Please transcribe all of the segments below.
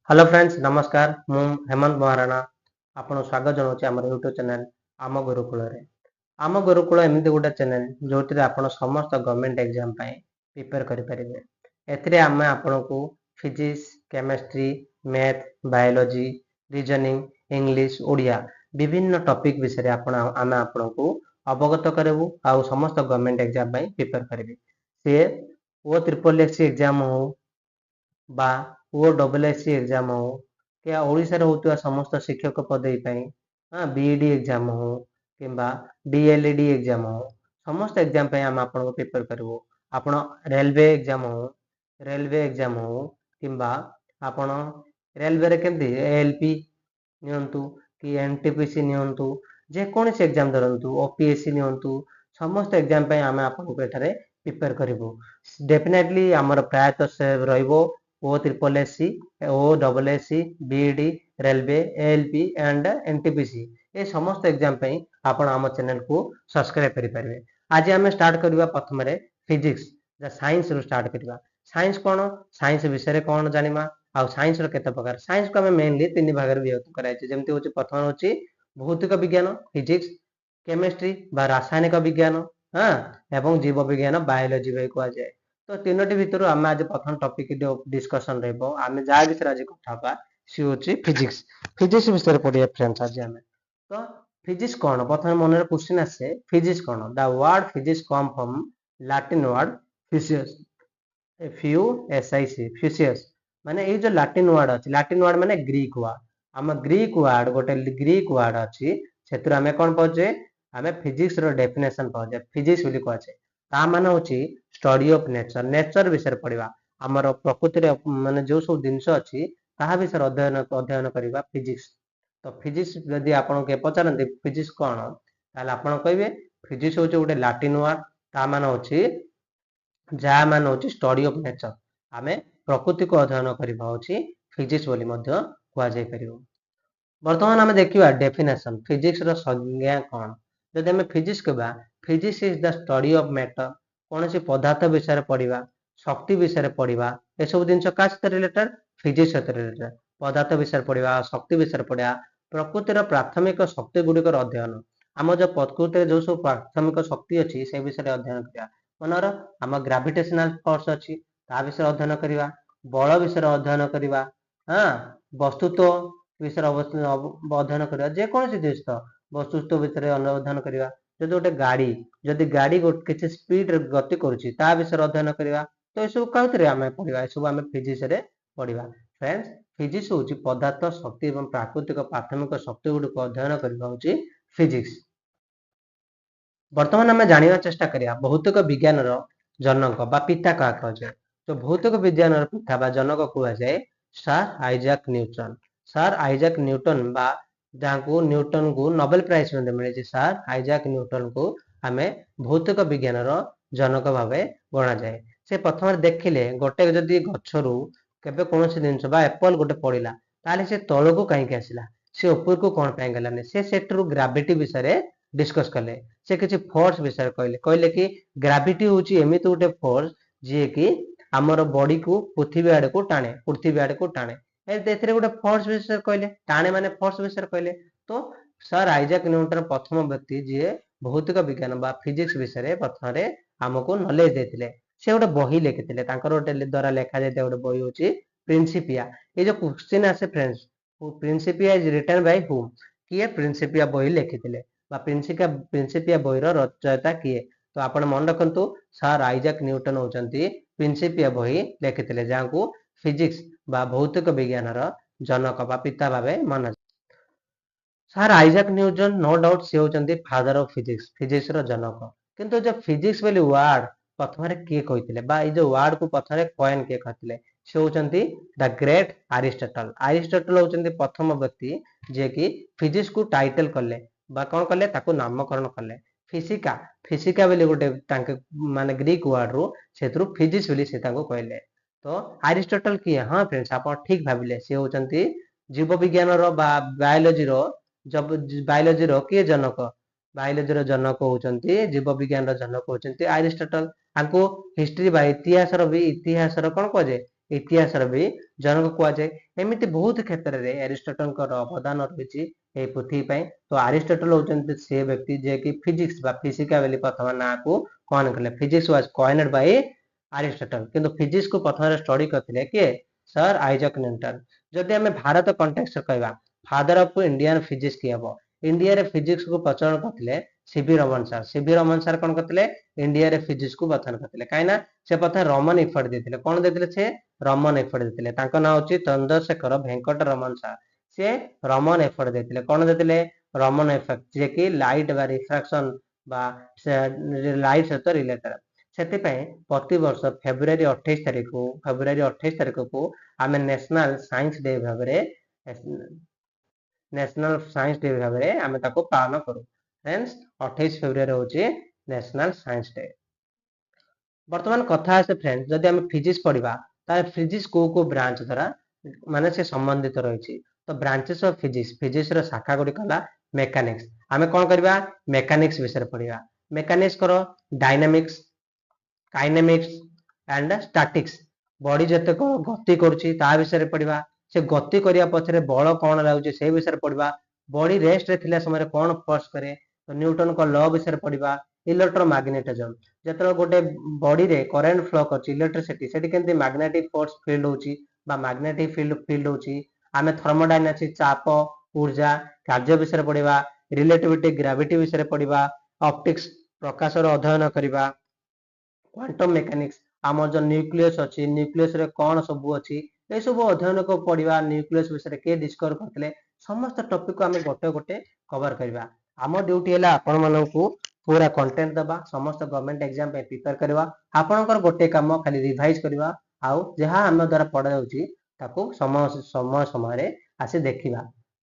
Hello friends नमस्कार मु हेमंत महाराणा आपन स्वागत जनाऊँ आम यूट्यूब चैनल आम गुरुकुल आम गुरुकुल एमती गोटे चैनल जो आप समस्त गवर्नमेंट एग्जाम प्रिपेयर करेंगे एम आपण को physics chemistry math biology reasoning English Odia विभिन्न टॉपिक विषय आम आपण को अवगत करूँ आ समस्त गवर्नमेंट एग्जाम प्रिपेयर करेंगे सी ओ ट्रिपल एससी एग्जाम हो बा ओ डबल एससी एग्जाम हो क्या ओडिशा होता समस्त शिक्षक पदवी हाँ बीईडी एग्जाम हो कि डीएलईडी एग्जाम हो समस्त एग्जाम आम आपको प्रिपेयर करूँ आपण रेलवे एग्जाम हो कि आपण रेलवे केमती एएलपी नियंतु कि एनटीपीसी नियंतु जेकोसी एग्जाम धरतु ओपीएससी नियंतु समस्त एग्जाम आम आपको प्रिपेयर करूँ डेफिनेटली आमर प्रायतः से रहिबो O triple SC O double SC BEd railway ALP and NTPC ये समस्त एग्जाम आपण आम चैनल को सब्सक्राइब करेंगे। आज आम स्टार्ट करवा प्रथम फिजिक्स साइंस रू स्टार्ट करवा साइंस कौन साइंस विषय कौन जाना आ साइंस केते प्रकार साइंस को आम मेनली तीन भाग विभक्त करमती हूँ प्रथम हूँ भौतिक विज्ञान फिजिक्स केमिस्ट्री बा रासायनिक विज्ञान हाँ एवं जीव विज्ञान बायोलॉजी भी कहुए तो तीनोटी भितर आम आज प्रथम टॉपिक डिस्कशन रही जहाँ विषय आज कथा सी हूँ फिजिक्स फिजिक्स विषय पढ़िए फ्रेंड्स आज आम तो फिजिक्स कौन प्रथम मन क्वेश्चन आसे फिजिक्स कौन the word physics come from Latin word physics फ्यूसीयस माने ये जो लैटिन वर्ड अच्छी लैटिन वर्ड माने ग्रीक वर्ड आम ग्रीक वर्ड गोटे ग्रीक वर्ड अच्छी से आम कौन पाचे आम फिजिक्स डेफिनेशन पाचे फिजिक्स बोली कहुए ता मान हूँ स्टडी ऑफ नेचर नेचर विषय पढ़ा आमर प्रकृति माने जो सब जिनस अच्छी ता विषय अध्ययन करवा फिजिक्स तो फिजिक्स जदि आपन के पचारती फिजिक्स कौन ताल आप कहे फिजिक्स हूँ गोटे लैटिन वर्ड ता मान हूँ जहाँ मान हूँ स्टडी ऑफ नेचर आम प्रकृति को अध्ययन करवा फिजिक्स बोली कहुपर बर्तमान आम देखा डेफिनेशन फिजिक्स संज्ञा कौन जदि आम फिजिक्स कहवा physics is the study of matter कौन सी पदार्थ विषय पढ़ा शक्ति विषय पढ़ा एसबू जिन क्या रिलेटेड फिजिक्स सहित रिलेटेड पदार्थ विषय पढ़ा शक्ति विषय पढ़ा प्रकृतिर प्राथमिक शक्ति गुड़िकर अध्ययन आम जो प्रकृति जो सब प्राथमिक शक्ति अच्छी से विषय अध्ययन करवा मनर आम ग्राविटेशनल फोर्स अच्छी ता विषय अध्ययन करवा बल विषय अध्ययन करवा हाँ वस्तुत्व विषय अध्ययन करवा जेकोसी जिस वस्तुत्व विषय अध्ययन करवा जदि गोटे गाड़ी जदि गाड़ी किसी स्पीड गति करुच्ची ता विषय अध्ययन करवा तो यू कौन आम पढ़ा यू आम फिजिक्स पढ़ा फ्रेंड्स फिजिक्स हूँ पदार्थ शक्ति और प्राकृतिक प्राथमिक शक्ति गुड़िक अध्ययन करवा फिजिक्स बर्तमान आम जाना चेष्टा करिया भौतिक विज्ञान जनक बा पिता क्या कहुए तो भौतिक विज्ञान पिता बा जनक कहुए sir Isaac Newton sir Isaac Newton बा जहाँ को न्यूटन को नोबेल प्राइज मिले सर आइजैक न्यूटन को आम भौतिक विज्ञान जनक भाव गणा जाए से प्रथम देखिले गोटे जदि गचरू केबे कौन जिनस एप्पल गोटे पड़ा ताले से तल को कहीं आसला से ऊपर को कौन पाई गलानी से ग्राविटी विषय डिस्कस कले से किसी फोर्स विषय कहले कहले कि ग्राविटी हूँ एमती गोटे फोर्स जी कि आमर बॉडी को पृथ्वी आड़े को टाणे पृथ्वी आड़े को टाणे गोटे फोर्स विषय कहले टाणे माने फोर्स विषय कहले तो सर आइजैक न्यूटन प्रथम व्यक्ति जी भौतिक विज्ञान बा फिजिक्स विषय प्रथम आमको नॉलेज देते से गोटे बही लिखिते गोटे द्वारा लिखा जाए गोटे बही हूँ प्रिंसिपिया ये जो क्वेश्चन आसे friends Principia is written by whom किए प्रिंसिपिया बही लिखिते प्रिंसिपिया बही रचयिता किए तो आप मन रखु सर आइजैक न्यूटन होती प्रिंसिपिया बही लिखिते जहाँ को फिजिक्स बा भौतिक विज्ञान जनक बा पिता भाव मान sir Isaac Newton no doubt सी होती फादर ऑफ फिजिक्स फिजिक्स जनक किंतु जो फिजिक्स वाली वर्ड प्रथम किए कहते जो वर्ड को प्रथम कॉइन किए कहते से होती द ग्रेट आरिस्टोटल आरिस्टोटल होती प्रथम व्यक्ति जे कि फिजिक्स को टाइटल कले कौन कले ताको नामकरण कले फिजिका फिजिका बोली गोटे माने ग्रीक वर्ड रू से फिजिक्स बोली से कहले तो आरिस्टोटल किए हाँ फ्रेंड्स आप ठीक भाविले सी होती जीव विज्ञान बायोलोजी जब बायोलोजी किए जनक बायोलोजी जनक होती जीव विज्ञान जनक होती आरिस्टोटल आपको हिस्ट्री बा इतिहास भी इतिहास कौन कहे इतिहास भी जनक कहुए एमती बहुत क्षेत्र में एरिस्टोटल अवदान रही पृथ्वी तो अरिस्टोटल होते से व्यक्ति जे कि फिजिक्स फिजिका प्रथम ना को कॉइन कले physics was coined bye Aristotle किंतु फिजिक्स को प्रथम स्टडी करते किए सर आइजैक न्यूटन जदि आम भारत कंटेक्स्ट कहवा फादर ऑफ इंडियन फिजिक्स किए हम इंडिया रे फिजिक्स को प्रचलन करते सीवी रमन सार सीवी रमन सार कौन करते इंडिया रे फिजिक्स को प्रचलन करते कहीं से प्रथम रमन इफर्ट देते कौन देते से रमन एफर्ट देते ना हूँ चंद्रशेखर भेंकट रमन सार से रमन एफर्ट देते कौन देते रमन एफेक्ट जे कि लाइट बा रिफ्रैक्शन बा लाइट सहित रिलेटेड से प्रति वर्ष फेब्रुआरी 28 तारिख को आम नेशनल साइंस डे भाव नेशनल साइंस डे भाव आम पालन करूँ फ्रेंड्स 28 फेब्रुआरी हूँ नेशनल साइंस डे बर्तमान कथा आसे फ्रेंड्स जदि आम फिजिक्स पढ़ा तार फिजिक्स को ब्रांच द्वारा माने से संबंधित रही तो ब्रांचेस ऑफ फिजिक्स फिजिक्स रो शाखा गुडी कला मेकानिक्स आमे कोन करबा मेकानिक्स विषय पढ़िबा मेकानिक्स करो डायनामिक्स काइनेमिक्स एंड स्टैटिक्स बॉडी जते को गति करूची ता विषय पढ़िबा से गति करिया पछरे बल कोन लाउची से विषय पढ़िबा बॉडी रेस्ट रे थिला समय कोन फोर्स करे तो न्यूटन को लॉ विषय पढ़िबा इलेक्ट्रोमैग्नेटिज्म जतरो गोटे बॉडी रे करंट फ्लो करची इलेक्ट्रिसिटी सेठी केंति मैग्नेटिक फोर्स फील्ड होची बा मैग्नेटिक फील्ड होची आमे थर्मोडायनामिक्स चाप ऊर्जा कार्य विषय पढ़िबा रिलेटिविटी ग्रेविटी विषय पढ़िबा ऑप्टिक्स प्रकाश रो अध्ययन करिबा क्वांटम मेकानिक्स आम जो न्यूक्लियस अच्छी न्यूक्लियस रे कौन सब अच्छी ये सब अध्ययन को पढ़ा न्यूक्लियस विषय के डिस्कवर करते समस्त टॉपिक को आम गोटे गोटे कवर करवा आम ड्यूटी है आपण मानू पूरा कंटेंट दबा समस्त गवर्नमेंट एग्जाम प्रिपेयर करवा आपणकर गोटे काम खाली रिवाइज करवा आउ जहाँ आम द्वारा पढ़ा जाउची ताकू समय समय समय आसी देखिबा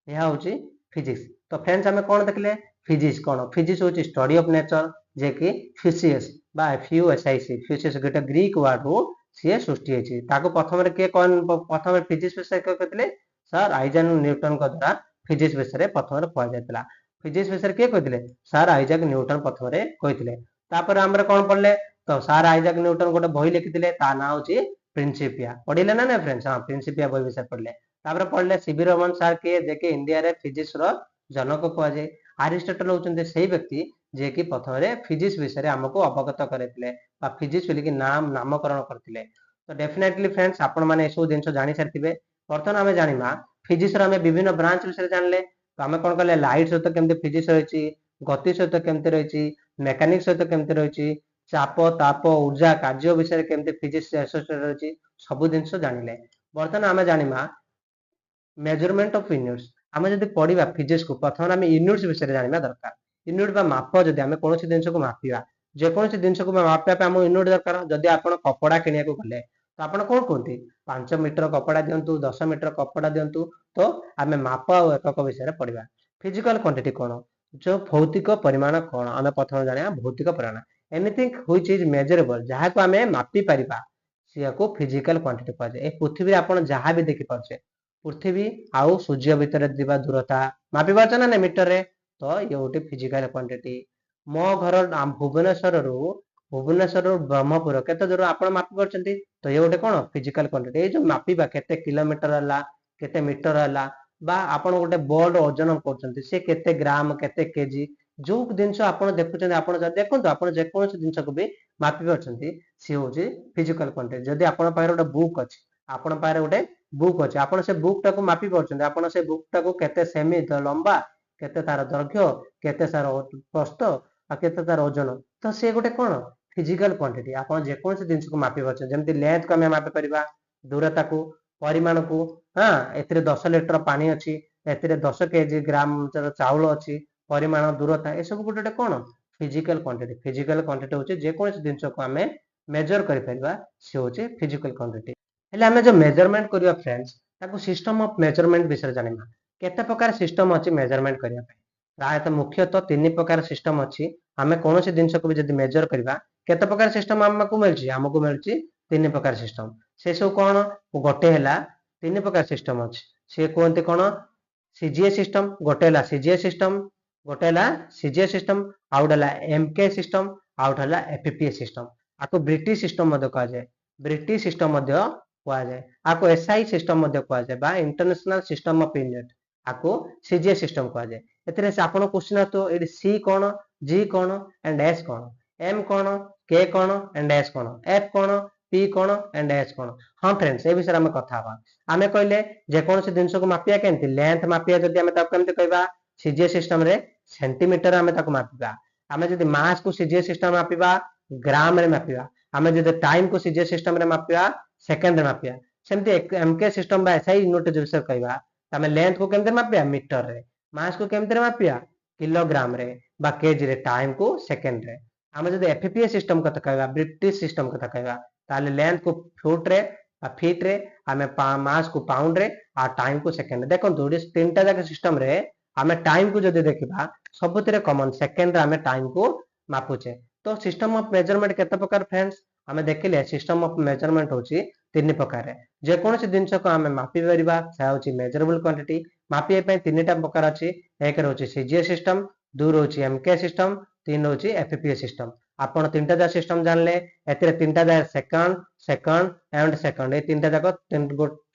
यह होची फिजिक्स तो फ्रेंड्स आम कौन देखले फिजिक्स कौन फिजिक्स होची स्टडी ऑफ नेचर जे कि फिजिक्स बा फ्यूएसआईसी फिजिक्स गोटे ग्रीक वर्ड रो सी सृष्टि होची ताको प्रथम रे के कौन प्रथम फिजिक्स विषय कहते सर आइजैक न्यूटन को द्वारा फिजिक्स विषय प्रथम रे पढ़ा जायतला फिजिक्स विषय के कहते सर आइजैक न्यूटन प्रथम रे कहते तापर हमरे कौन पढ़ले तो सर आइजैक न्यूटन गोटे बही लिखिथिले ता ना होची प्रिंसिपिया पढ़िले ना ना फ्रेंड्स हां प्रिंसिपिया बही विषय पढ़ले तापर पढ़ले सीवी रमन सर के जे के इंडिया रे फिजिक्स रो जनक कहवा जाय अरिस्टोटल होचंते सेही व्यक्ति जे कि प्रथम रे फिजिक्स विषय हमको अवगत करथिले बा फिजिक्स बोली कि नामकरण करथिले तो डेफिनेटली फ्रेंड्स आपण माने एसो जिंस जानि सारथिबे वर्तमान हमें जानिमा फिजिक्स रो हमें विभिन्न ब्रांच विषय जानले तो हमें कोन कहले लाइट सहित केमते फिजिक्स रहिछि गति सहित केमते रहिछि मेकानिक्स सहित केमते रहिछि चाप ताप ऊर्जा कार्य विषय केमते फिजिक्स एसोसिएटेड रहिछि सब जिंस जानिले वर्तमान हमें जानिमा मेजरमेंट ऑफ यूनिट्स आम जब पढ़ा फिजिक्स को प्रथम आम यूनिट्स विषय जाना दरकार यूनिट बा माप जब आम कौन जिन को मापिया जेकोसी जिन को मापा आम यूनिट दरकार जदि आप कपड़ा किणा गले तो आप कौन कहते 5 मीटर कपड़ा दिंतु 10 मीटर कपड़ा दिंतु तो आम माप और एकक विषय पढ़ा फिजिकल क्वांटिटी कौन जो भौतिक परिमाण कौन आम प्रथम जाना भौतिक परिमाण एनीथिंग व्हिच इज मेजरेबल जहाँ को आम मापी पारिबा सी को फिजिकल क्वांटिटी कहुए पृथ्वी आप जहाँ भी देखिपे पृथ्वी आउ सूर्य भितर दिवा दूरता मापी पार्छ ना मीटर रे तो ये गोटे फिजिकल क्वांटिटी मो घर भुवनेश्वर ब्रह्मपुर केते दूर आपण मापी पारछंती तो ये गोटे कोन फिजिकल क्वांटिटी ए जो मापीबा केते किलोमीटर हला केते मीटर हला बा आपण गोटे बॉल ओजन करछंती से केते ग्राम केते केजी जो जिंस आपण देखुछंती आपण देखंतु आपण जे कोन जिंस को भी मापी पारछंती सी होची फिजिकल क्वांटिटी जदी आपण पारे गोटे बुक अछि आपण पारे गोटे बुक अच्छे आप बुक टाक मापी पार्टी आप बुक टाक केते सेमी लंबा केते तार दैर्घ्य केते तार प्रस्थ केते तार ओजन तो से गोटे कौन फिजिकल क्वांटिटी आप जेकोसी जिन को मापी पार्छ जमी लेंथ को आम मापी पार दूरता को परिमाण को हाँ ए 10 लिटर पानी अच्छी ए 10 केजी ग्राम चाउल अच्छी परिमाण दूरता ये सब गोटे कौन फिजिकल क्वांटिटी होची जेकोसी जिन को आम मेजर कर सी हूँ फिजिकल क्वांटिटी हेले आमे जो मेजरमेंट करिया फ्रेंड्स ताको सिस्टम ऑफ मेजरमेंट विषय जानिमा केते प्रकार सिस्टम अछि मेजरमेंट करिया प्रायतः मुख्यतः 3 प्रकार सिस्टम अछि आमे कोनोसी जिंस को भी जदी मेजर करबा केते प्रकार सिस्टम हमको मिलछि 3 प्रकार सिस्टम से सब कोन गोटे हला 3 प्रकार सिस्टम अछि से कोनते कोन सीजीएस सिस्टम गोटे हला सीजीएस सिस्टम गोटे हला सीजीएस सिस्टम आउट हला एमके सिस्टम आउट हला एफपीएस सिस्टम आको ब्रिटिश सिस्टम मध्य कहा जाय ब्रिटिश सिस्टम मध्य कुआ जाए आको एसआई सिस्टम मध्य कुआ जाए बा इंटरनेशनल सिस्टम ऑफ यूनिट आको सीजीएस सिस्टम कुआ जाए एथिरे से आपण क्वेश्चन तो एडी सी कोन जी कोन एंड एस कोन एम कोन के कोन एंड एस कोन एफ कोन पी कोन एंड एच कोन हां फ्रेंड्स ए विषय हम कथा बा आमे कहले जे कोन से दिन को मापिया केंति लेंथ मापिया जदी आमे ताको केमते कहबा सीजीएस सिस्टम रे सेंटीमीटर आमे ताको मापिबा आमे जदी मास को सीजीएस सिस्टम मापिबा ग्राम रे मापिबा आमे जदी टाइम को सीजीएस सिस्टम रे मापिबा सेकंड रे मापिया सेमते एमके सिस्टम बा एसआई यूनिट जो विषय कहबा आमे लेंथ को केमते मापिया मीटर रे मास को केमते मापिया किलोग्राम रे बा केजी रे टाइम को सेकंड रे आमे जदी एफपीए सिस्टम कथा कहबा ब्रिटिश सिस्टम कथा कहबा ताले लेंथ को फुट रे बा फीट रे आमे मास को पाउंड रे आ टाइम को सेकंड रे देखो दोडी तीनटा जाक सिस्टम रे आमे टाइम को जदी देखबा सबुतरे कॉमन सेकंड रे आमे टाइम को मापुचे तो सिस्टम ऑफ मेजरमेंट केते प्रकार फ्रेंड्स आमे देखिले सिस्टम ऑफ मेजरमेंट होची तीन प्रकार जे कौन सी जिनस को आमे मापी परिबा से होची मेजरेबल क्वांटिटी मापिए पे तीनटा प्रकार अछि एक रहउची सीजीएस सिस्टम दो रहउची एमके सिस्टम तीन रहउची एफपीए सिस्टम आपण तीनटा जा सिस्टम जानले एतरे तीनटा जा सेकंड सेकंड एंड सेकंड ए तीनटा जाक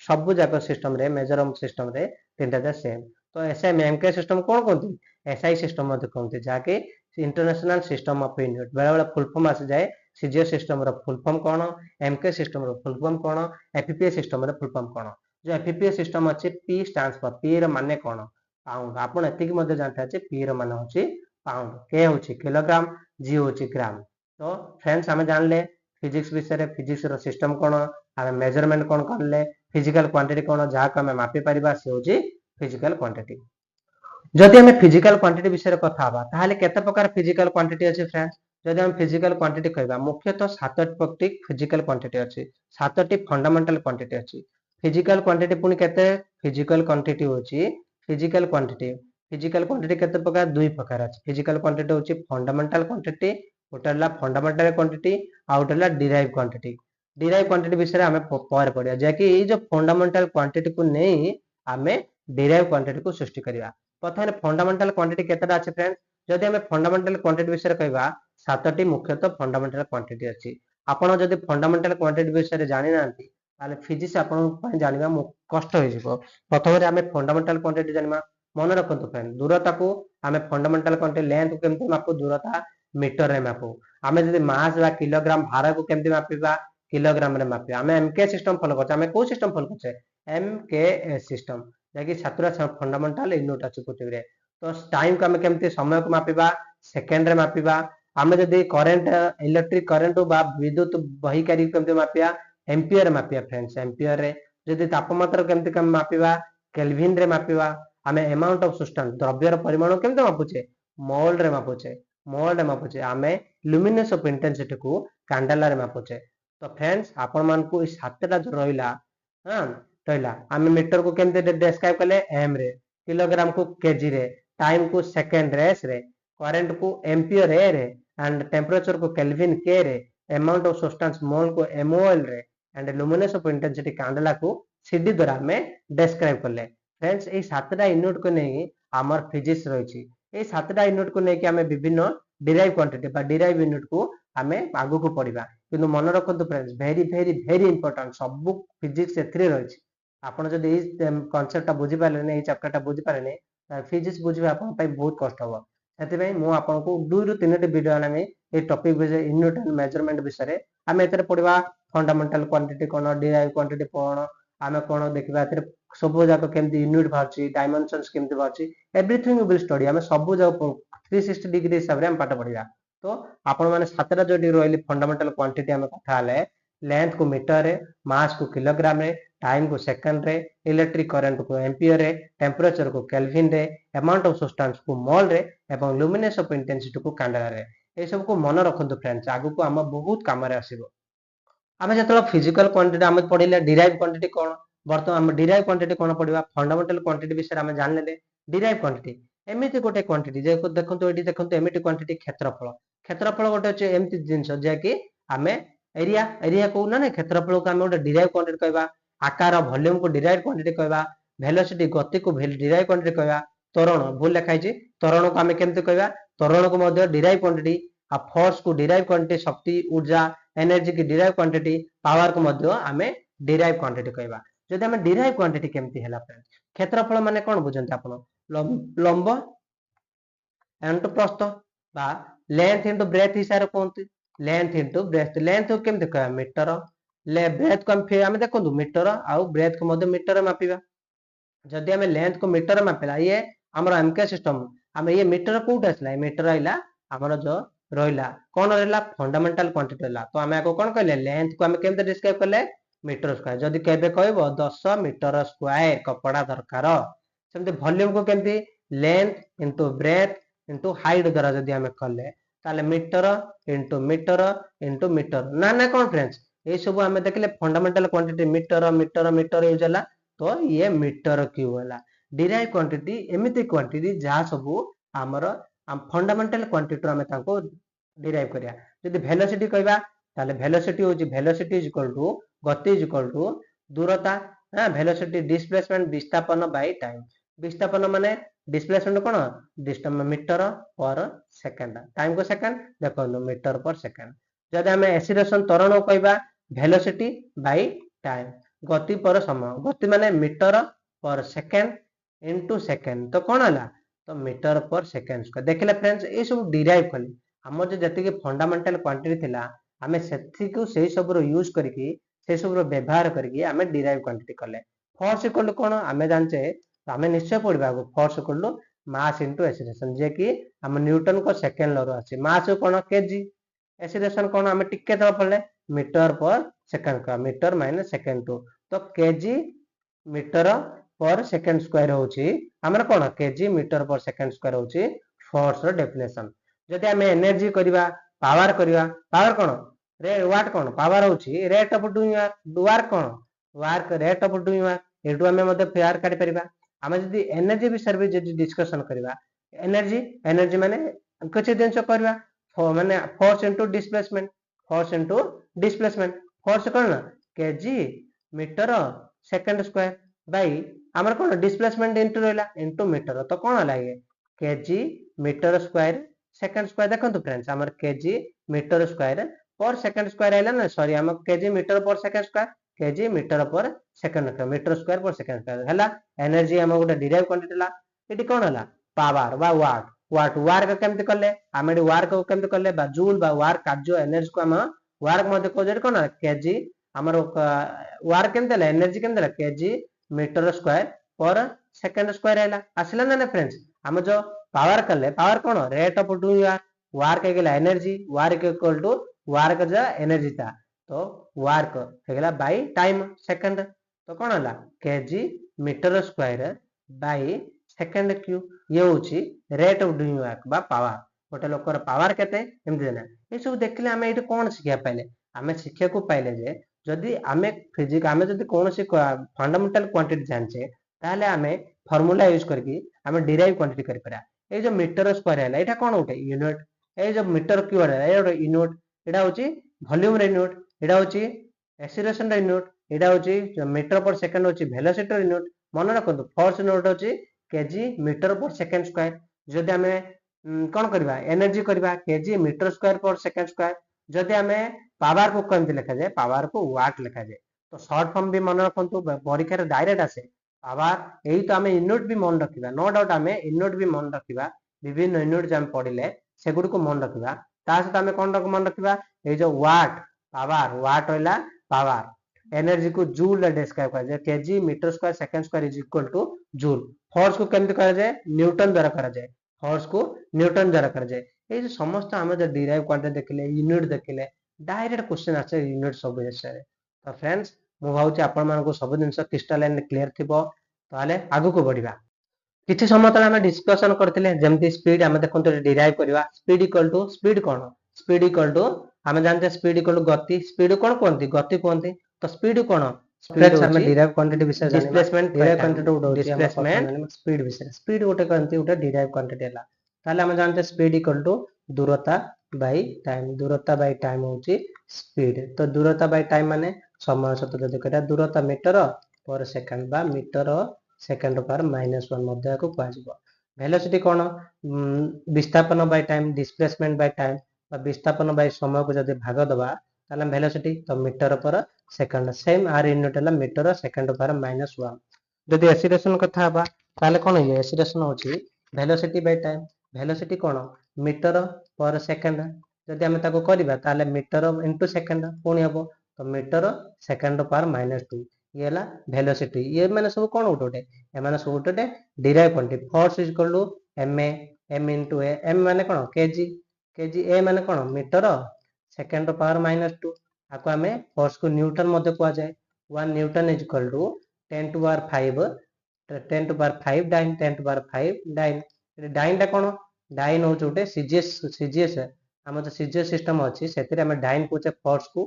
सब जाक सिस्टम रे मेजर सिस्टम रे तीनटा जा सेम तो एसएम एमके सिस्टम कोन कोंती एसआई सिस्टम मते कोंती जाके इंटरनेशनल सिस्टम ऑफ यूनिट बेला बेला फुल फॉर्म आसी जाए सीजीएस सिस्टम रो फुल फॉर्म कोन एमके सिस्टम रो फुल फॉर्म कोन एफपीए सिस्टम रो फुल फॉर्म कोन जो एफपीए सिस्टम अछि पी स्टैंड्स फॉर पी रो माने कोन पाउंड आपण एति की मध्ये जानता अछि पी रो माने होछि पाउंड के होछि किलोग्राम जी होछि ग्राम तो फ्रेंड्स हमें जानले फिजिक्स विषय रे फिजिक्स रो सिस्टम कोन हमें मेजरमेंट कोन करले फिजिकल क्वांटिटी कोन जहा को हमें मापी परिबा से होछि फिजिकल क्वांटिटी जदि हमें फिजिकल क्वांटिटी विषय कथा हबा ताहाले केते प्रकार फिजिकल क्वांटिटी अछि फ्रेंड्स जदि हम फिजिकल क्वांटिटी कहबा मुख्यतः सातटी प्रकार फिजिकल क्वांटिटी अछि सातटी फंडामेंटल क्वांटिटी अछि फिजिकल क्वांटिटी पुनी केते फिजिकल क्वांटिटी होछि फिजिकल क्वांटिटी केते प्रकार दुई प्रकार अछि फिजिकल क्वांटिटी होछि फंडामेंटल क्वांटिटी ओटला फंडामेंटल क्वांटिटी आ ओटला डिराइव क्वांटिटी विषय हमें पर पड़िया जे कि ए जो फंडामेंटल क्वांटिटी को नै हमें डिराइव क्वांटिटी को सृष्टि करिया प्रथम फंडामेंटल क्वांटिटी केतेटा अछि फ्रेंड्स जदि हमें फंडामेंटल क्वांटिटी विषय कहबा सातटी मुख्यतः फंडामेंटल क्वांटिटी अछि आपण जदि फंडामेंटल क्वांटिटी विषय जानि नांती ताले फिजिक्स आपण पय जानिबा कष्ट होई जिवो प्रथम रे हमें फंडामेंटल क्वांटिटी जानिबा मन रखंतु फ्रेंड दूरता को हमें फंडामेंटल क्वांटिटी लेंथ को केमते मापु दूरता मीटर रे मापु हमें जदि मास बा किलोग्राम भार को केमते मापिबा किलोग्राम रे मापिबा हमें एमके सिस्टम फॉलो करछ हमें को सिस्टम फॉलो करछ एमके सिस्टम जाकि सातरा फंडामेंटल यूनिट अछि पृथ्वी रे तो टाइम को हमें केमते समय को मापिबा सेकंड रे मापिबा हमें जदि करंट इलेक्ट्रिक करंट बा विद्युत बहिकारी केमते मापिया एम्पियर मापिया फ्रेंड्स एम्पियर रे जदि तापमात्रा केमते कम मापिबा केल्विन रे मापिबा हमें अमाउंट ऑफ सब्सटेंस द्रव्यर परिमाण केमते मापुचे मोल रे मापुचे हमें लुमिनेस ऑफ इंटेंसिटी को कैंडेला रे मापुचे तो फ्रेंड्स आपण मान को इस सातटा जो रहिला हां रहिला हमें मीटर को केमते डिस्क्राइब करले एम रे किलोग्राम को केजी रे टाइम को सेकंड रे एस रे करंट को एम्पियर ए रे एंड टेंपरेचर को केल्विन के रे अमाउंट ऑफ सब्सटेंस मोल को एमओएल रे एंड लुमिनेस ऑफ इंटेंसिटी कैंडेला को सीडी द्वारा हमें डिस्क्राइब करले फ्रेंड्स ए सातटा यूनिट को नै हमर फिजिक्स रहिछि ए सातटा यूनिट को नै कि हमें विभिन्न डिराइव क्वांटिटी बा डिराइव यूनिट को हमें आगु को पढ़िबा किंतु मन रखंतु friends very very very important सब फिजिक्स एथरे रहिछि आपण जदि ए कांसेप्ट ता बुझि पाले नै ए चैप्टर ता बुझि पाले नै फिजिक्स बुझिबा आपण पई बहुत कष्ट हो सेति पई मु आपण को 2 रु 3 टी वीडियो आने ए टॉपिक विषय यूनिट एंड मेजरमेंट विषय रे हमें एतरे पढ़िबा फंडामेंटल क्वांटिटी कोन डिराइव क्वांटिटी कोन हमें कोन देखिबा एतरे सब जाक केमती यूनिट बारछि डायमेंशंस केमती बारछि एवरीथिंग वी विल स्टडी हमें सब जाक 360 डिग्री हिसाब रे हम पाठ पढ़िबा तो आपण माने सातटा जो रोइली फंडामेंटल क्वांटिटी हमें कथा हले लेंथ को मीटर रे मास को किलोग्राम रे टाइम को सेकंड रे इलेक्ट्रिक करंट को एम्पियर रे टेंपरेचर को केल्विन रे अमाउंट ऑफ सब्सटेंस को मोल रे एवं लुमिनेस ऑफ इंटेंसिटी को कैंडेला रे ए सब को मन रखंतु फ्रेंड्स आगु को हम बहुत काम रे आसीबो हमें जतलो फिजिकल क्वांटिटी हम पढिले डिराइव क्वांटिटी कोन वर्तमान हम डिराइव क्वांटिटी कोन पढिबा फंडामेंटल क्वांटिटी विषय हम जान लेले डिराइव क्वांटिटी एमिति गोटे क्वांटिटी जे को देखंतु एटी देखंतु एमिति क्वांटिटी क्षेत्रफल गोटे छै एमिति जिंस जे कि हमें एरिया को ना क्षेत्रफल को हम गोटे डिराइव क्वांटिटी कहबा आकार वॉल्यूम को डिराइव क्वांटिटी कहबा वेलोसिटी गति को डिराइव क्वांटिटी कहबा त्वरण भूल लिखाई छै त्वरण को हम केमते कहबा त्वरण को मध्य डिराइव क्वांटिटी आ फोर्स को डिराइव क्वांटिटी शक्ति ऊर्जा एनर्जी की डिराइव क्वांटिटी पावर को मध्य हमें डिराइव क्वांटिटी कहबा जदि हम डिराइव क्वांटिटी केमती हैला फ्रेंड्स क्षेत्रफल माने कोन बुझंती आपण लंब एंड प्रस्थ बा लेंथ इनटू ब्रेथ हिसाब कोनती लेंथ इनटू ब्रेथ लेंथ केमती कहबा मीटर ले ब्रेथ को हम देखंतु मीटर आउ ब्रेथ को मध्य मीटर मापिबा जदि हम लेंथ को मीटर मापिला ये हमर एमके सिस्टम हम ये मीटर कोट आसला मीटर आइला हमर जो रहिला कोन रहला फंडामेंटल क्वांटिटी रहला तो हम को कोन कहले लेंथ को हम केमते डिस्क्राइब करले मीटर स्क्वायर जदि केबे कहबो 10 मीटर स्क्वायर कपड़ा दरकार सेमते वॉल्यूम को केमती length into breath into height द्वारा जदि हम कले ताले मीटर इनटू मीटर ना ना कोन फ्रेंड्स ये सब हम देखले fundamental quantity metre metre metre use होला तो ये मीटर क्यूब होला डिराइव क्वांटिटी एमिति क्वांटिटी जहा सब हमर फंडामेंटल क्वांटिटी हम ताको डिराइव करिया जदि वेलोसिटी कहबा ताले वेलोसिटी होची वेलोसिटी इज इक्वल टू गति इज इक्वल टू दूरता हां वेलोसिटी डिस्प्लेसमेंट विस्थापन बाय टाइम विस्थापन माने डिस्प्लेसमेंट कोन distance metre per second time को सेकंड देखो मीटर पर सेकंड जदि हम एक्सीलरेशन त्वरण कहबा वेलोसिटी बाय टाइम गति पर समय गति माने metre per second into second तो कोन हला तो मीटर पर सेकंड को देखले फ्रेंड्स ए सब डिराइव कली हमर जे जति के फंडामेंटल क्वांटिटी थिला हमें सेथि को सेही सब रो यूज करके से सब रो व्यवहार करके हमें डिराइव क्वांटिटी करले फोर्स इक्वल टू कोन हमें जानचे हमें निश्चय पड़बा force equal to mass into acceleration जे कि हम न्यूटन को सेकंड लॉ रो आसी मास कोन केजी एक्सीलरेशन कोन हमें टिके तो पड़ले मीटर पर सेकंड का मीटर माइनस सेकंड टू तो kg metre per second square होची हमर कोन KG metre per second square होची फोर्स रो डेफिनेशन जदि हम एनर्जी करबा पावर कोन रे वाट कोन पावर होची रेट ऑफ डूइंग वर्क कोन work rate of doing work एटू हम मते फेयर काढी परिबा हम जदि एनर्जी विषय रे जदि डिस्कशन करबा एनर्जी माने कुछ दिन से करबा माने फोर्स इनटू डिस्प्लेसमेंट फोर्स कोन KG metre second square by हमर कोन डिस्प्लेसमेंट इनटू रहला इनटू मीटर तो कोन लागे KG metre square second square देखंतु फ्रेंड्स हमर KG metre square per second square आइला ना सॉरी हम KG metre per second square KG metre per second metre square per second square हला एनर्जी हम गोटे डिराइव क्वांटिटी ला एटी कोन हला पावर बा वाट वर्क केमते करले हम एटी वर्क को केमते करले बा जूल बा वर्क कार्य एनर्जी को हम वर्क मध्ये को जे कोन केजी हमर वर्क केमते ला एनर्जी केमते ला kg metre square per second square आइला आसला ना फ्रेंड्स हम जो पावर करले पावर कोन रेट ऑफ डूइंग वर्क हेगला energy work equal to work जा एनर्जी था तो वर्क हेगला बाय टाइम सेकंड तो कोन हला KG metre square by second cube ये होची रेट ऑफ डूइंग वर्क बा पावर गोटे लोकर पावर केते एमति देना ए सब देखले हम एठी कोन सिखिया पाइले हमें शिक्षा को पाइले जे जदि हमें फिजिक्स हमें जदि कोनोसी फंडामेंटल क्वांटिटी जानचे ताले हमें फार्मूला यूज करके हमें डिराइव क्वांटिटी कर परा ए जो मीटर स्क्वायर हैला एटा कोन उठे यूनिट ए जो मीटर क्यूब हैला ए यूनिट एटा होची वॉल्यूम रे यूनिट एटा होची एक्सीलरेशन रे यूनिट एटा होची मीटर पर सेकंड होची वेलोसिटी रे यूनिट मन रखंतु फोर्स यूनिट होची KG metre per second square जदि हमें कोन करबा एनर्जी करबा KG metre square per second square जदि हमें पावर को केमति लिखा जाए पावर को वाट लिखा जाए तो शॉर्ट फॉर्म भी मन रखंतु परीक्षा रे डायरेक्ट आसे पावर एही तो हमें यूनिट भी मन रखिबा नो डाउट हमें यूनिट भी मन रखिबा विभिन्न यूनिट जे हम पढिले सेगुड को मन रखिबा ता सहित हमें कोन मन रखिबा ए जो वाट पावर वाट होला पावर एनर्जी को जूल डिस्क्राइब करा जाए KG metre square second square is equal to joule force को केमति करा जाए न्यूटन द्वारा करा जाए फोर्स को न्यूटन द्वारा करा जाए ए जो समस्त हम जो डिराइव क्वांटिटी देखिले यूनिट देखिले डायरेक्ट क्वेश्चन आसे यूनिट सब विषय रे तो फ्रेंड्स मु भाउची आपण मान को सब दिन क्रिस्टल क्लियर थिबो ताले आगु को बढ़िबा किछि समय तले हम डिस्कशन करथिले जेमति स्पीड हम देखंतो डिराइव करबा स्पीड इक्वल टू स्पीड कोन स्पीड इक्वल टू हम जानते स्पीड इक्वल टू गति स्पीड कोन कोनती गति कोनती तो स्पीड कोन स्पीड हम डिराइव क्वांटिटी विषय डिस्प्लेसमेंट डिराइव क्वांटिटी उडो डिस्प्लेसमेंट स्पीड विषय स्पीड उटे कोनती उटे डिराइव क्वांटिटी हला ताले हम जानते स्पीड इक्वल टू दूरता बाय टाइम होची स्पीड तो दूरता बाय टाइम माने समय सहित जदि करा दूरता मीटर पर सेकंड बा मीटर सेकंड पर -1 मध्य को पाजिबो वेलोसिटी कोन विस्थापन by time displacement by time बा विस्थापन बाय समय को जदि भाग दबा ताले वेलोसिटी तो metre per second same are unit है मीटर सेकंड पर -1 जदि एक्सीलरेशन कथा बा ताले कोन ये एक्सीलरेशन होची वेलोसिटी बाय टाइम वेलोसिटी कोन मीटर पर सेकंड जदि हम ताको करबा ताले मीटर इनटू सेकंड पुणी हबो तो मीटर सेकंड पर -2 ये हला वेलोसिटी ये माने सब कोन उठोटे ए माने सब उठोटे derive quantity force is equal to ma m into a m माने कोन kg kg a माने कोन मीटर सेकंड पावर -2 आको हमें फोर्स को न्यूटन मध्ये को जाए 1 newton is equal to 10 to power 5 10 to power 5 dyne 10 to power 5 dyne dyne टा कोन डाइन हो जोटे सीजीएस हम जो सीजीएस सिस्टम अछि सेतिर हम डाइन कोचे फोर्स को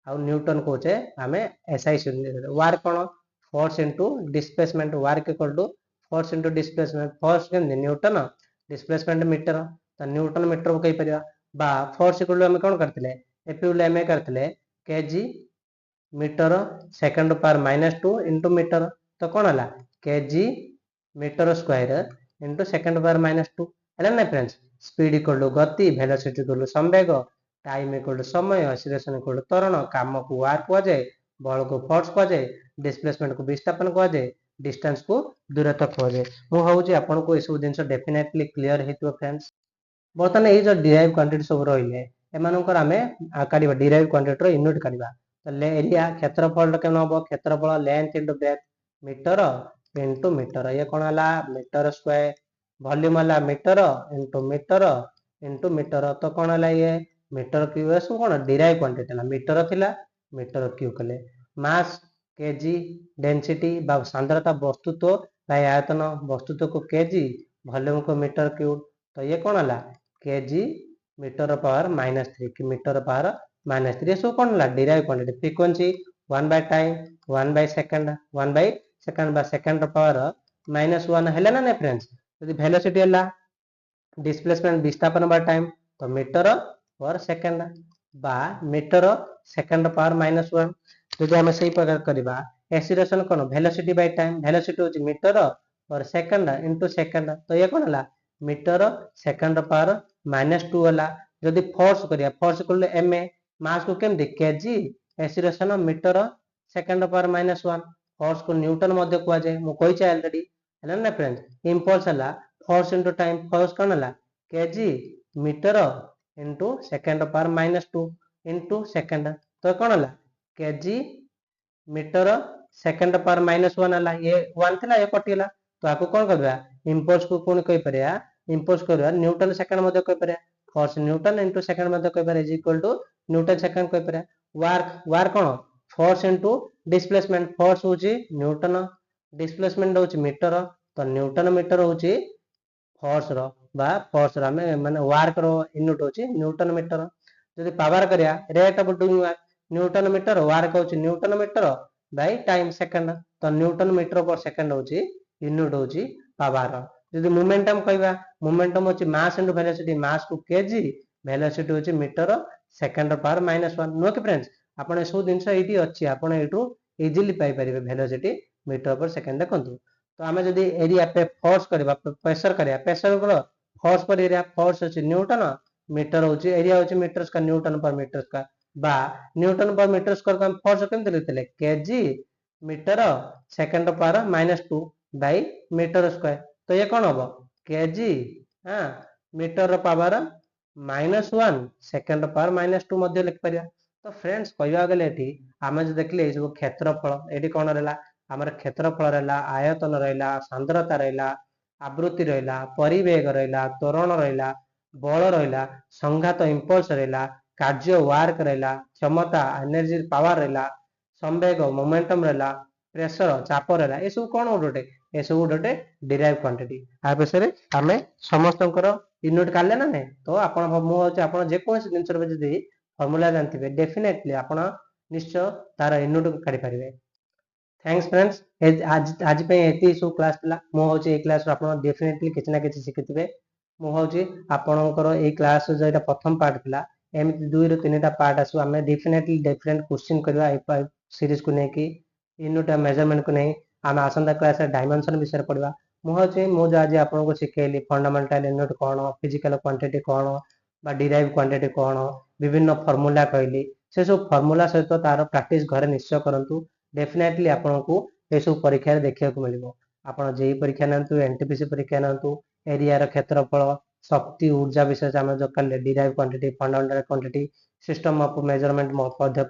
आ न्यूटन कोचे हमें एसआई वार कोन force into displacement work equal to force into displacement force के न्यूटन डिस्प्लेसमेंट मीटर तो न्यूटन मीटर को कहि परिया बा फोर्स इक्वल टू हम कोन करथिले एपी एमए करथिले KG metre second power -2 into metre तो कोन हला KG metre square into second power -2 हला ना फ्रेंड्स स्पीड इक्वल टू गति वेलोसिटी इक्वल टू संवेग टाइम इक्वल टू समय एक्सीलरेशन इक्वल टू त्वरण काम को वर्क को जाए बल को फोर्स को जाए डिस्प्लेसमेंट को विस्थापन को जाए डिस्टेंस को दूरत्व को जाए मु भावुची आपन को ए सब जिंस डेफिनेटली क्लियर हेतु फ्रेंड्स बर्तमान ये जो डिराइव क्वांटिटी सब रहिले एमानकर आमे काढिबा डिराइव क्वांटिटी रो यूनिट काढिबा तो एरिया क्षेत्रफल केन हबो क्षेत्रफल length into breadth metre into metre ये कोन हला मीटर स्क्वायर वॉल्यूम हला मीटर इनटू मीटर तो कोन हला ये मीटर क्यूब सब कोन डिराइव क्वांटिटी हला मीटर थिला मीटर क्यूब कले मास केजी डेंसिटी बा सांद्रता वस्तुत्व बाय आयतन वस्तुत्व को केजी वॉल्यूम को मीटर क्यूब तो ये कोन हला केजी मीटर पावर -3 कि मीटर पावर -3 सब कोन हला derive quantity frequency 1 by time 1 by second 1 by second बा सेकंड पावर -1 हला ना ने फ्रेंड्स यदि वेलोसिटी हला डिस्प्लेसमेंट विस्थापन बाय टाइम तो मीटर पर सेकंड बा मीटर सेकंड पावर -1 जदि हम सही प्रकार करबा acceleration cone velocity by time velocity होची metre per second into second तो ये कोन हला मीटर सेकंड पावर -2 हला जदि फोर्स करिया force equal to ma mass को केम दे kg acceleration metre second power -1 force को न्यूटन मध्ये को जाए मु कहि छै ऑलरेडी हला ना फ्रेंड्स इंपल्स हला फोर्स इनटू टाइम फोर्स कोन हला KG metre into second power -2 into second तो कोन हला केजी मीटर सेकंड पावर -1 हला ये 1 थिला ये कटिला तो आको कोन करबा इंपल्स को कोन कहि परिया इंपल्स करबा न्यूटन सेकंड मध्ये कहि परिया फोर्स न्यूटन इनटू सेकंड मध्ये कहि परिया is equal to Newton second कहि परिया वर्क कोन फोर्स इनटू डिस्प्लेसमेंट फोर्स होची न्यूटन डिस्प्लेसमेंट होची मीटर तो न्यूटन मीटर होची फोर्स रो बा फोर्स रो माने वर्क रो यूनिट होची न्यूटन मीटर जदि पावर करिया rate of doing work Newton metre work होची Newton metre by time second तो न्यूटन मीटर पर सेकंड होची यूनिट होची पावर जदि मोमेंटम कहबा मोमेंटम होची मास इनटू वेलोसिटी मास को केजी वेलोसिटी होची मीटर सेकंड पावर -1 नो के फ्रेंड्स आपण सब दिन एटी अछि आपण एटू इजीली पाई परिबे वेलोसिटी मीटर पर सेकंड देखंतु तो हमें जदि एरिया पे फोर्स करबा प्रेशर करया प्रेशर को फोर्स पर एरिया फोर्स होची न्यूटन मीटर होची एरिया होची मीटर का न्यूटन पर मीटर का बा न्यूटन पर मीटर स्क्वायर को हम फोर्स केम लिखले KG metre second power -2 by metre square तो ये कौन हम केजी हाँ मीटर पावर -1 सेकंड पावर -2 मध्य लिख परिया तो फ्रेंड्स कहवा गले एठी आमे जो देखले जो क्षेत्रफल एठी कोन रहला हमर क्षेत्रफल रहला आयतन रहला सांद्रता रहला आवृत्ति रहला परिवेग रहला त्वरण रहला बल रहला संघात इंपल्स रहला कार्य वर्क रहला क्षमता एनर्जी पावर रहला संवेग मोमेंटम रहला प्रेशर चाप रहला ए सब कोन उडोटे ए सब उडोटे डिराइव क्वांटिटी आ पेसरे हमें समस्तकर यूनिट काढले ना नै तो आपण मु होचे आपण जे कोन जिंसर जदी फार्मूला जानथिबे डेफिनेटली आपण निश्चय तार यूनिट काढी परिबे थैंक्स फ्रेंड्स आज पे एती सब क्लास ला मु होचे ए क्लास आपण डेफिनेटली किछना किछ सिखिथिबे मु होचे आपणकर ए क्लास जेटा प्रथम पार्ट थिला एमती 2 रो 3टा पार्ट आसु हमें डेफिनेटली डिफरेंट क्वेश्चन करबा ए सीरीज को नै कि यूनिट मेजरमेंट को नै हम आसंता क्लास डायमेंशन विषय पढ़वा मु होचे मु आज आपन को सिखेली फंडामेंटल यूनिट कोन फिजिकल क्वांटिटी कोन बा डिराइव क्वांटिटी कोन विभिन्न फार्मूला कहली से सब फॉर्मूला सहित तार प्रैक्टिस घरे निश्चय करंतु डेफिनेटली आपको ये सब परीक्षा देखा मिलो आप जेई परीक्षा नातु एनटीपीसी परीक्षा नातु एरिया क्षेत्रफल शक्ति ऊर्जा विषय आम जो कले derive quantity fundamental quantity system of measurement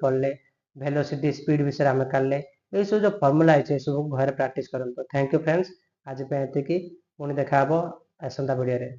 पढ़ले वेलोसिटी स्पीड विषय आम कले ये सब जो फॉर्मूला है सब घर प्रैक्टिस करंतु थैंक यू फ्रेंड्स आज पे पुणी देखा आसंता वीडियो रे।